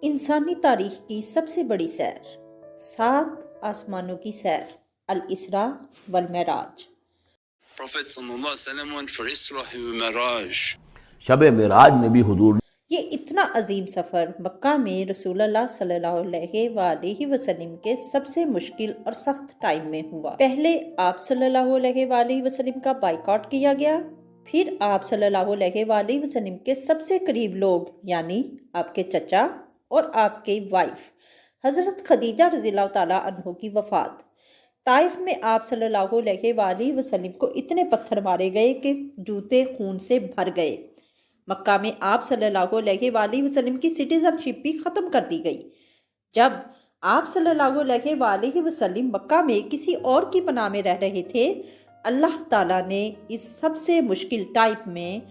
इंसानी तारीख की सबसे बड़ी सैर, 7 आसमानों की सैर, अल इसरा वल Meraj. Prophet sallallahu alaihi wasallam went for Isra and Miraj. शब मेराज में भी हुजूर ये इतना अजीम सफ़र मक्का में रसूलुल्लाह सल्लल्लाहु अलैहि वसल्लम के सबसे मुश्किल और सख्त टाइम में हुआ। पहले आप सल्लल्लाहु अलैहि वसल्लम का बाइकआउट किया गया, फिर आप सल्लल्लाहु अलैहि वसल्लम के सबसे करीब लोग यानी आपके चचा और आपकी वाइफ हजरत खदीजा रज़ियल्लाहु ताला अन्हो की वफात। ताइफ में आप सल्लल्लाहु अलैहि वसल्लम को इतने पत्थर मारे गए कि जूते खून से भर गए। मक्का में आप सल्लल्लाहु अलैहि वसल्लम की सिटीजनशिप भी खत्म कर दी गई। जब आप सल्लल्लाहु अलैहि वसल्लम मक्का में किसी और की पनाह में रह रहे थे, अल्लाह ताला ने इस सबसे मुश्किल टाइम में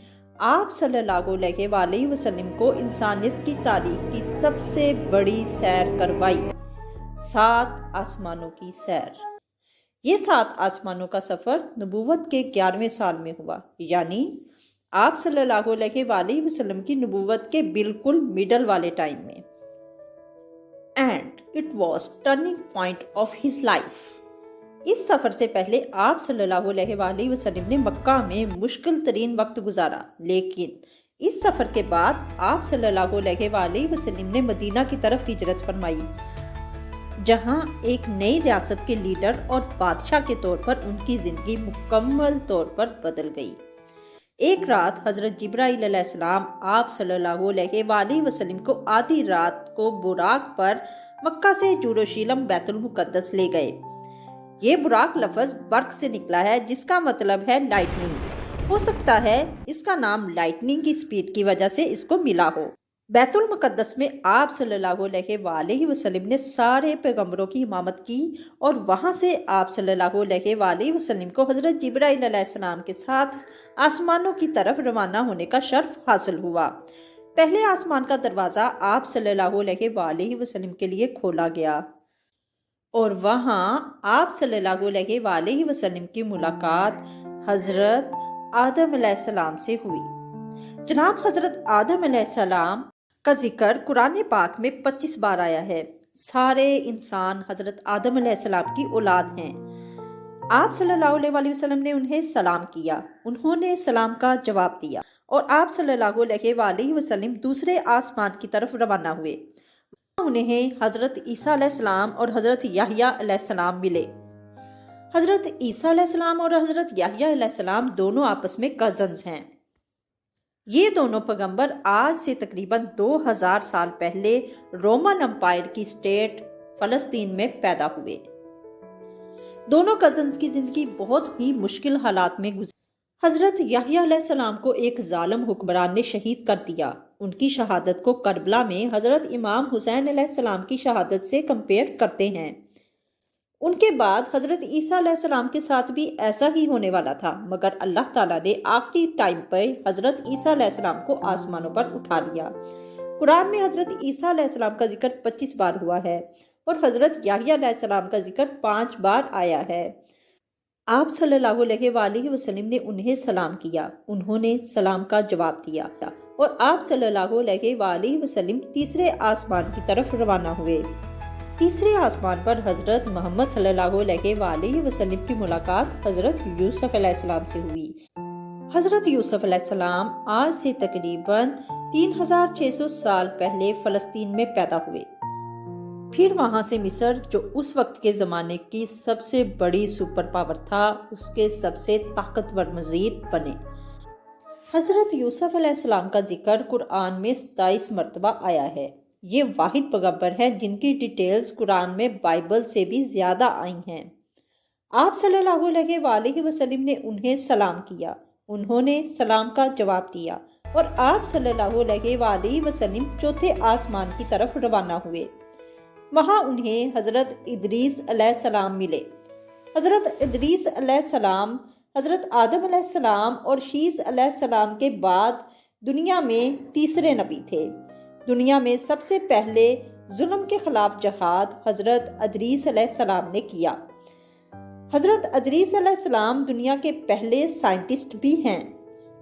आप सल्लल्लाहु अलैहि वसल्लम को इंसानियत की तारीख की सबसे बड़ी सैर करवाई, 7 आसमानों की सैर। ये 7 आसमानों का सफर नबूवत के 11वें साल में हुआ, यानी आप सल्लल्लाहु अलैहि वसल्लम की नबूवत के बिल्कुल मिडल वाले टाइम में। And it was turning point of his life. इस सफर से पहले आप सल्लल्लाहु अलैहि वसल्लम ने मक्का में मुश्किल तरीन वक्त गुजारा, लेकिन इस सफर के बाद आप सल्लल्लाहु अलैहि वसल्लम ने मदीना की तरफ हिजरत फरमाई, जहां एक नई रियासत के लीडर और बादशाह के तौर पर उनकी जिंदगी मुकम्मल तौर पर बदल गई। एक रात हजरत जिब्राइल अलैहिस्सलाम आप सल्लल्लाहु अलैहि वसल्लम को आधी रात को बुराक पर मक्का से यरूशलेम बैतुल मुकद्दस ले गए। ये बुराक लफ्ज बर्क से निकला है, जिसका मतलब है लाइटनिंग। हो सकता है इसका नाम लाइटनिंग की स्पीड की वजह से इसको मिला हो। बैतुल मुकद्दस में आप सल्लल्लाहु अलैहि वसल्लम ने सारे पैगंबरों की इमामत की और वहां से आप सल्लल्लाहु अलैहि वसल्लम को हजरत जिब्राइल अलैहिस्सलाम के साथ आसमानों की तरफ रवाना होने का शर्फ हासिल हुआ। पहले आसमान का दरवाजा आप सल्लल्लाहु अलैहि वसल्लम के लिए खोला गया और वहां आप सल्लल्लाहु अलैहि वसल्लम की मुलाकात हजरत आदम अलैहिस्सलाम से हुई। जनाब हजरत आदम अलैहिस्सलाम का जिक्र कुरान पाक में 25 बार आया है। सारे इंसान हजरत आदम अलैहिस्सलाम की औलाद हैं। आप सल्लल्लाहु अलैहि वसल्लम ने उन्हें सलाम किया, उन्होंने सलाम का जवाब दिया और आप सल्लल्लाहु अलैहि वसल्लम दूसरे आसमान की तरफ रवाना हुए। उन्हें हजरत ईसा अलैहिस्सलाम और हजरत याहिया अलैहिस्सलाम मिले। हजरत ईसा अलैहिस्सलाम और हजरत याहिया अलैहिस्सलाम दोनों आपस में कजन्स हैं। ये दोनों पैगंबर आज से तकरीबन 2000 साल पहले रोमन एम्पायर की स्टेट फलस्तीन में पैदा हुए। दोनों कजन्स की जिंदगी बहुत ही मुश्किल हालात में गुजरी। हजरत याहिया अलैहिस्सलाम को एक जालिम हुक्मरान ने शहीद कर दिया। उनकी शहादत को करबला में हजरत इमाम हुसैन अलैहिस्सलाम की शहादत से कंपेयर करते हैं। उनके बाद हजरत ईसा अलैहिस्सलाम के साथ भी ऐसा ही होने वाला था, मगर अल्लाह ताला ने आखिरी टाइम पर हजरत ईसा अलैहिस्सलाम को आसमानों पर उठा लिया। कुरान में हजरत ईसा अलैहिस्सलाम का जिक्र 25 बार हुआ है और हजरत याहिया अलैहिस्सलाम का जिक्र 5 बार आया है। आप सल्लल्लाहु अलैहि वसल्लम ने उन्हें सलाम किया, उन्होंने सलाम का जवाब दिया और आप सल्लल्लाहु अलैहि वसल्लम तीसरे आसमान की तरफ रवाना हुए। तीसरे आसमान पर हजरत मोहम्मद सल्लल्लाहु अलैहि वसल्लम की मुलाकात हजरत यूसुफ अलैहिस्सलाम से हुई। हजरत यूसुफ अलैहिस्सलाम आज से तकरीबन 3600 साल पहले फलस्तीन में पैदा हुए। फिर वहां से मिस्र, जो उस वक्त के जमाने की सबसे बड़ी सुपर पावर था, उसके सबसे ताकतवर वजीर बने। हजरत यूसुफ अलैहिस्सलाम का जिक्र कुरान में 27 मरतबा आया है। ये वाहिद पैगंबर हैं जिनकी डिटेल्स कुरान में बाइबल से भी ज्यादा आई हैं। आप सल्लल्लाहु अलैहि वसल्लम ने उन्हें सलाम किया, उन्होंने सलाम का जवाब दिया और आप सल्लल्लाहु अलैहि वसल्लम चौथे आसमान की तरफ रवाना हुए। वहां उन्हें हजरत इदरीस अलैहिस्सलाम मिले। हजरत इदरीस अलैहिस्सलाम हजरत आदम अलैहिस्सलाम और शीस अलैहिस्सलाम के बाद दुनिया में तीसरे नबी थे। दुनिया में सबसे पहले जुल्म के खिलाफ जहाद हजरत इदरीस अलैहिस्सलाम ने किया। हजरत इदरीस अलैहिस्सलाम दुनिया के पहले साइंटिस्ट भी हैं,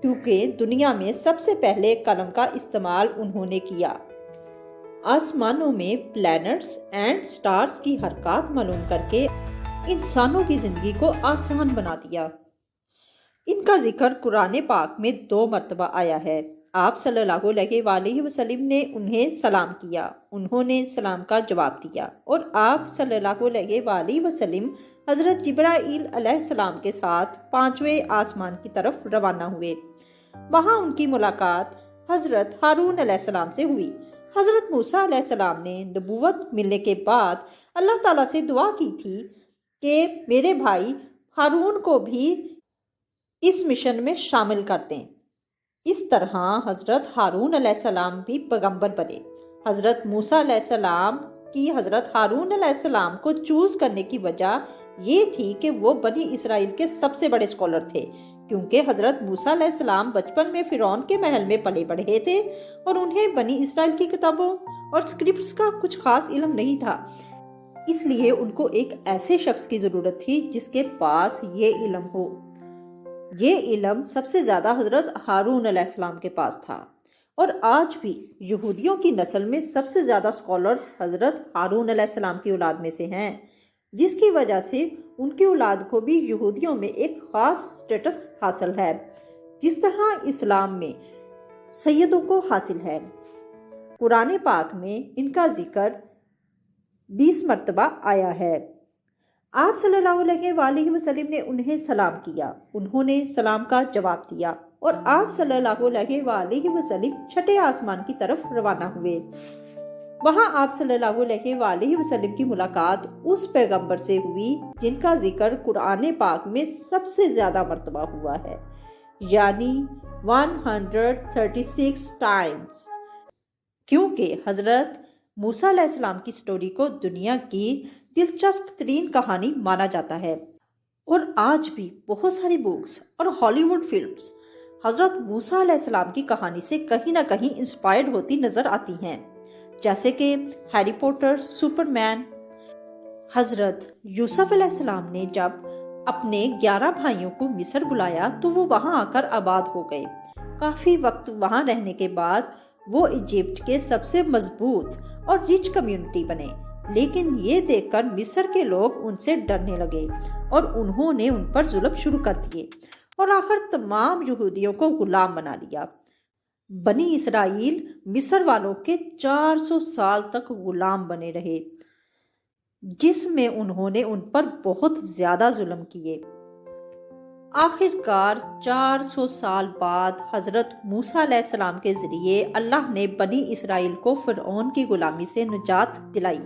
क्योंकि दुनिया में सबसे पहले कलम का इस्तेमाल उन्होंने किया। आसमानों में प्लैनेट्स एंड स्टार्स की हरकत मालूम करके इंसानों की जिंदगी को आसान बना दिया। इनका जिक्र कुरान पाक में 2 मरतबा आया है। आप सल्लल्लाहु अलैहि वसल्लम ने उन्हें सलाम किया, उन्होंने सलाम का जवाब दिया और आप सल्लल्लाहु अलैहि वसल्लम हजरत जिब्राईल अलैहिस्सलाम के साथ 5वें आसमान की तरफ रवाना हुए। वहां उनकी मुलाकात हजरत हारून अलैहिस्सलाम से हुई। हजरत मूसा अलैहिस्सलाम ने नबूवत मिलने के बाद अल्लाह ताला से दुआ की थी कि मेरे भाई हारून को भी इस मिशन में शामिल कर दें। इस तरह हजरत हारून अलैहिस्सलाम भी पैगंबर बने। हजरत मूसा अलैहिस्सलाम की हजरत हारून अलैहिस्सलाम को चूज करने की वजह ये थी कि वो बनी इसराइल के सबसे बड़े स्कॉलर थे, क्योंकि हजरत मूसा अलैहिस्सलाम बचपन में फिरौन के महल में पले बढ़े थे और उन्हें बनी इसराइल की किताबों और स्क्रिप्ट्स का कुछ खास इल्म नहीं था। इसलिए उनको एक ऐसे शख्स की जरूरत थी जिसके पास ये इल्म हो। ये इल्म सबसे ज्यादा हजरत हारून अलैहिस्सलाम के पास था और आज भी यहूदियों की नस्ल में सबसे ज्यादा स्कॉलर्स हजरत हारून अलैहिस्सलाम की औलाद में से हैं, जिसकी वजह से उनकी औलाद को भी यहूदियों में एक खास स्टेटस हासिल है, जिस तरह इस्लाम में सैयदों को हासिल है। कुरान पाक में इनका जिक्र 20 मरतबा आया है। आप सल्लल्लाहु अलैहि वसल्लम ने उन्हें सलाम किया, उन्होंने सलाम का जवाब दिया और आप सल्लल्लाहु अलैहि वसल्लम छठे आसमान की तरफ रवाना हुए। वहां आप सल्लल्लाहु अलैहि वसल्लम की मुलाकात उस पैगंबर से हुई जिनका जिक्र कुरान पाक में सबसे ज्यादा मरतबा हुआ है, यानी 136 टाइम्स। क्योंकि हजरत मूसा अलैहिस्सलाम की स्टोरी को दुनिया की दिलचस्प तरीन कहानी माना जाता है और आज भी बहुत सारी बुक्स और हॉलीवुड फिल्म्स हजरत मूसा अलैहिस्सलाम की कहानी से कहीं ना कहीं इंस्पायर्ड होती नजर आती हैं, जैसे कि हैरी पॉटर, सुपरमैन। हजरत यूसुफ अलैहिस्सलाम ने जब अपने 11 भाइयों को मिस्र बुलाया तो वो वहां आकर आबाद हो गए। काफी वक्त वहां रहने के बाद वो इजिप्ट के सबसे मजबूत और रिच कम्युनिटी बने, लेकिन ये देखकर मिस्र के लोग उनसे डरने लगे और उन्होंने उन पर जुल्म शुरू कर दिए और आखिर तमाम यहूदियों को गुलाम बना लिया। बनी इसराइल मिस्र वालों के 400 साल तक गुलाम बने रहे, जिसमें उन्होंने उन पर बहुत ज्यादा जुल्म किए। आखिरकार 400 साल बाद हजरत मूसा अलैहिस्सलाम के जरिए अल्लाह ने बनी इसराइल को फिरौन की गुलामी से निजात दिलाई।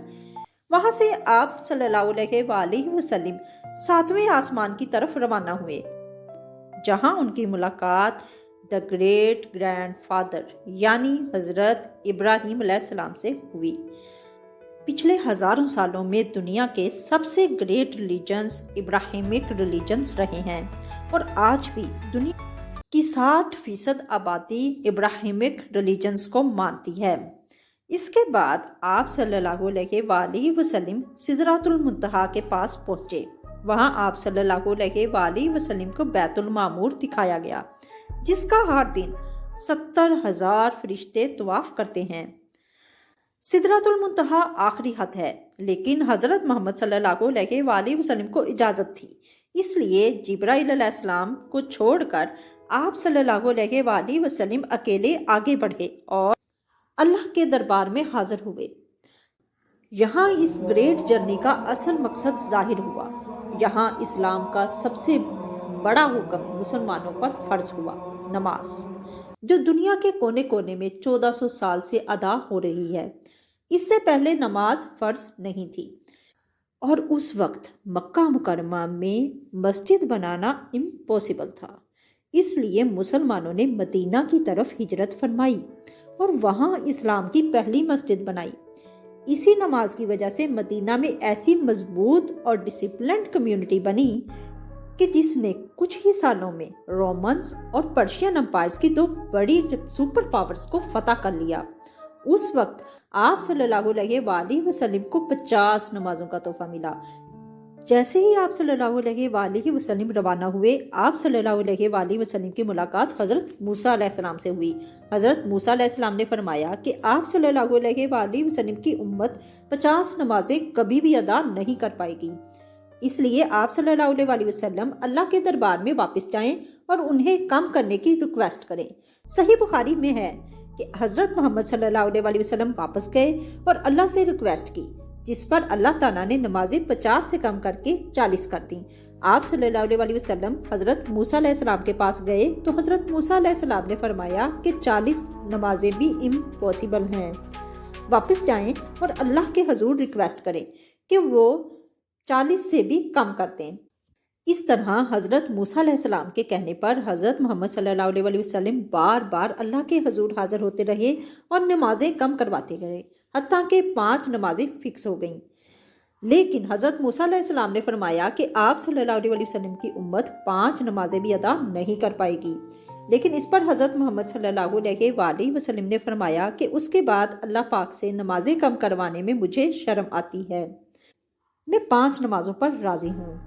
वहां से आप सल्लल्लाहु अलैहि वसल्लम 7वें आसमान की तरफ रवाना हुए, जहां उनकी मुलाकात द ग्रेट ग्रैंडफादर यानी हजरत इब्राहिम अलैहिस्सलाम से हुई। पिछले हजारों सालों में दुनिया के सबसे ग्रेट रिलीजन्स इब्राहिमिक रिलीजन्स रहे हैं और आज भी दुनिया की 60% आबादी इब्राहिमिक रिलीजन्स को मानती है। इसके बाद आप सल्लल्लाहु अलैहि वसल्लम सिदरातुल मुंतहा के पास पहुंचे। वहां आप सल्लल्लाहु अलैहि वसल्लम को बैतुल मामूर दिखाया गया, जिसका हर दिन 70,000 फरिश्ते तवाफ करते हैं। सिदरातुल मुंतहा आखिरी हद है, लेकिन हजरत मोहम्मद सल्लल्लाहु अलैहि वसल्लम को इजाजत थी, इसलिए जिब्राइल अलैहिस्सलाम को छोड़कर आप सल्लल्लाहु अलैहि वसल्लम अकेले आगे बढ़े और अल्लाह के दरबार में हाजिर हुए। यहाँ इस ग्रेट जर्नी का असल मकसद जाहिर हुआ। यहाँ इस्लाम का सबसे बड़ा हुक्म मुसलमानों पर फर्ज हुआ, नमाज, जो दुनिया के कोने कोने में 1400 साल से अदा हो रही है। इससे पहले नमाज फर्ज नहीं थी और उस वक्त मक्का मुकरमा में मस्जिद बनाना इम्पॉसिबल था। इसलिए मुसलमानों ने मदीना की तरफ हिजरत फरमाई और वहां इस्लाम की पहली मस्जिद बनाई। इसी नमाज की वजह से मदीना में ऐसी मजबूत और डिसिप्लिन्ड कम्युनिटी बनी कि जिसने कुछ ही सालों में रोमन्स और पर्शियन एम्पायर्स की 2 बड़ी सुपर पावर्स को फतह कर लिया। उस वक्त आप सल्लल्लाहु अलैहि वसल्लम को 50 नमाजों का तोहफा मिला, جیسے ہی آپ صلی اللہ علیہ وسلم روانہ ہوئے، آپ صلی اللہ علیہ وسلم کی ملاقات حضرت موسیٰ علیہ السلام سے ہوئی۔ حضرت موسیٰ علیہ السلام نے فرمایا کہ آپ صلی اللہ علیہ وسلم کی امت 50 نمازیں کبھی بھی ادا نہیں کر پائے گی، اس لیے آپ صلی اللہ علیہ وسلم اللہ کے دربار میں واپس جائیں اور انہیں کم کرنے کی ریکویسٹ کریں۔ صحیح بخاری میں ہے کہ حضرت محمد صلی اللہ علیہ وسلم واپس گئے اور اللہ سے ریکویسٹ کی، جس پر اللہ تعالیٰ نے نمازیں 50 سے کم کر کے 40 کر دیں۔ آپ صلی اللہ علیہ وسلم حضرت موسیٰ علیہ السلام کے پاس گئے تو حضرت موسیٰ علیہ السلام نے فرمایا کہ 40 نمازیں بھی امپاسبل ہیں، واپس جائیں اور اللہ کے حضور ریکویسٹ کریں کہ وہ 40 سے بھی کم کر دیں۔ اس طرح حضرت موسیٰ علیہ السلام کے کہنے پر حضرت محمد صلی اللہ علیہ وسلم بار بار اللہ کے حضور حاضر ہوتے رہے اور نمازیں کم کرواتے گئے، حتیٰ کہ 5 نمازیں فکس ہو گئیں۔ لیکن حضرت موسیٰ علیہ السلام نے فرمایا کہ آپ صلی اللہ علیہ وسلم کی امت 5 نمازیں بھی ادا نہیں کر پائے گی۔ لیکن اس پر حضرت محمد صلی اللہ علیہ وسلم نے فرمایا کہ اس کے بعد اللہ پاک سے نمازیں کم کروانے میں مجھے شرم آتی ہے، میں 5 نمازوں پر راضی ہوں۔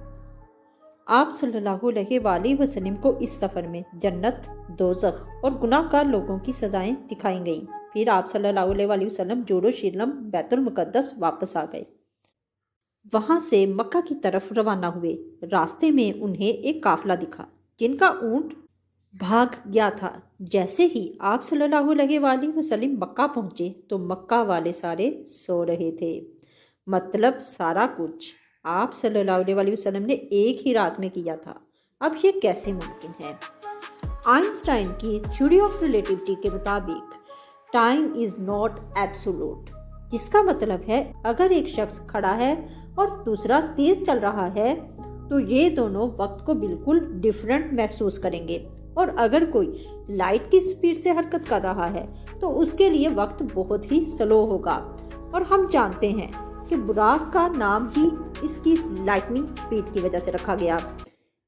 آپ صلی اللہ علیہ وسلم کو اس سفر میں جنت، دوزخ اور گناہ گار لوگوں کی سزائیں دکھائی گئیں۔ پھر آپ صلی اللہ علیہ وسلم یروشلم بیت المقدس واپس آ گئے، وہاں سے مکہ کی طرف روانہ ہوئے۔ راستے میں انہیں ایک قافلہ دکھا جن کا اونٹ بھاگ گیا تھا۔ جیسے ہی آپ صلی اللہ علیہ وسلم مکہ پہنچے تو مکہ والے سارے سو رہے تھے، مطلب سارا کچھ آپ صلی اللہ علیہ وسلم نے ایک ہی رات میں کیا تھا۔ اب یہ کیسے ممکن ہے؟ آئنسٹائن کی تھیوری آف ریلیٹیوٹی کے مطابق ٹائم از ناٹ ایبسولوٹ، جس کا مطلب ہے اگر ایک شخص کھڑا ہے اور دوسرا تیز چل رہا ہے تو یہ دونوں وقت کو بالکل ڈیفرنٹ محسوس کریں گے، اور اگر کوئی لائٹ کی سپیڈ سے حرکت کر رہا ہے تو اس کے لیے وقت بہت ہی سلو ہوگا۔ اور ہم جانتے ہیں کہ براق کا نام ہی اس کی لائٹننگ سپیڈ کی وجہ سے رکھا گیا،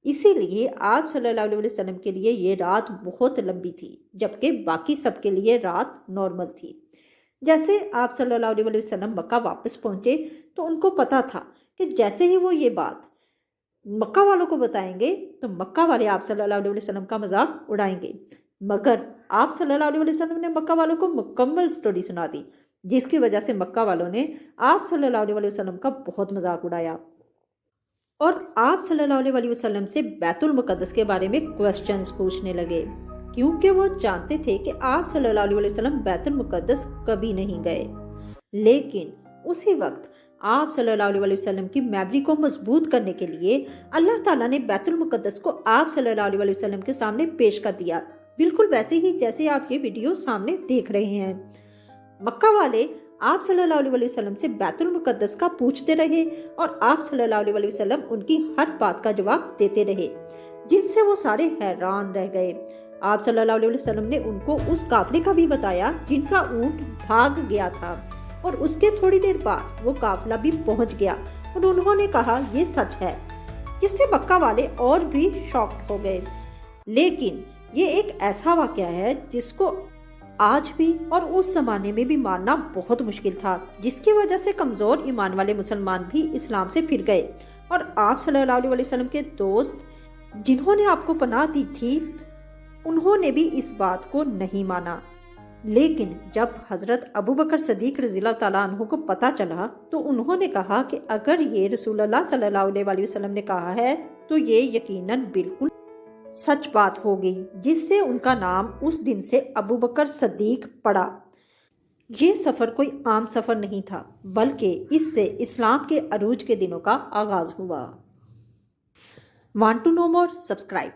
اسی لیے آپ صلی اللہ علیہ وسلم کے لیے یہ رات بہت لمبی تھی، جبکہ باقی سب کے لیے رات نارمل تھی۔ جیسے آپ صلی اللہ علیہ وسلم مکہ واپس پہنچے تو ان کو پتا تھا کہ جیسے ہی وہ یہ بات مکہ والوں کو بتائیں گے تو مکہ والے آپ صلی اللہ علیہ وسلم کا مذاق اڑائیں گے، مگر آپ صلی اللہ علیہ وسلم نے مکہ والوں کو مکمل سٹوری سنا دی، جس کی وجہ سے مکہ والوں نے آپ صلی اللہ علیہ وسلم کا بہت مذاق اڑایا اور آپ صلی اللہ علیہ وسلم سے بیت المقدس کے بارے میں کوسچنز پوچھنے لگے، کیونکہ وہ جانتے تھے کہ آپ صلی اللہ علیہ وسلم بیت المقدس کبھی نہیں گئے۔ لیکن اسی وقت آپ صلی اللہ علیہ وسلم کی میموری کو مضبوط کرنے کے لیے اللہ تعالیٰ نے بیت المقدس کو آپ صلی اللہ علیہ وسلم کے سامنے پیش کر دیا، بالکل ویسے ہی جیسے آپ یہ ویڈیو سامنے دیکھ رہے ہیں۔ مکہ والے آپ صلی اللہ علیہ وسلم سے بیت المقدس کا پوچھتے رہے اور آپ صلی اللہ علیہ وسلم ان کی ہر بات کا جواب دیتے رہے، جن سے وہ سارے حیران رہ گئے۔ آپ صلی اللہ علیہ وسلم نے ان کو اس قافلے کا بھی بتایا جن کا اونٹ بھاگ گیا تھا، اور اس کے تھوڑی دیر بعد وہ قافلہ بھی پہنچ گیا اور انہوں نے کہا یہ سچ ہے، جس سے مکہ والے اور بھی شاکڈ ہو گئے۔ لیکن یہ ایک ایسا واقعہ ہے جس کو آج بھی اور اس زمانے میں بھی ماننا بہت مشکل تھا، جس کی وجہ سے کمزور ایمان والے مسلمان بھی اسلام سے پھر گئے، اور آپ صلی اللہ علیہ وسلم کے دوست جنہوں نے آپ کو پناہ دی تھی انہوں نے بھی اس بات کو نہیں مانا۔ لیکن جب حضرت ابوبکر صدیق رضی اللہ تعالیٰ عنہ کو پتا چلا تو انہوں نے کہا کہ اگر یہ رسول اللہ صلی اللہ علیہ وسلم نے کہا ہے تو یہ یقیناً بالکل سچ بات ہوگی، جس سے ان کا نام اس دن سے ابوبکر صدیق پڑا۔ یہ سفر کوئی عام سفر نہیں تھا، بلکہ اس سے اسلام کے عروج کے دنوں کا آغاز ہوا۔ Want to know more? Subscribe.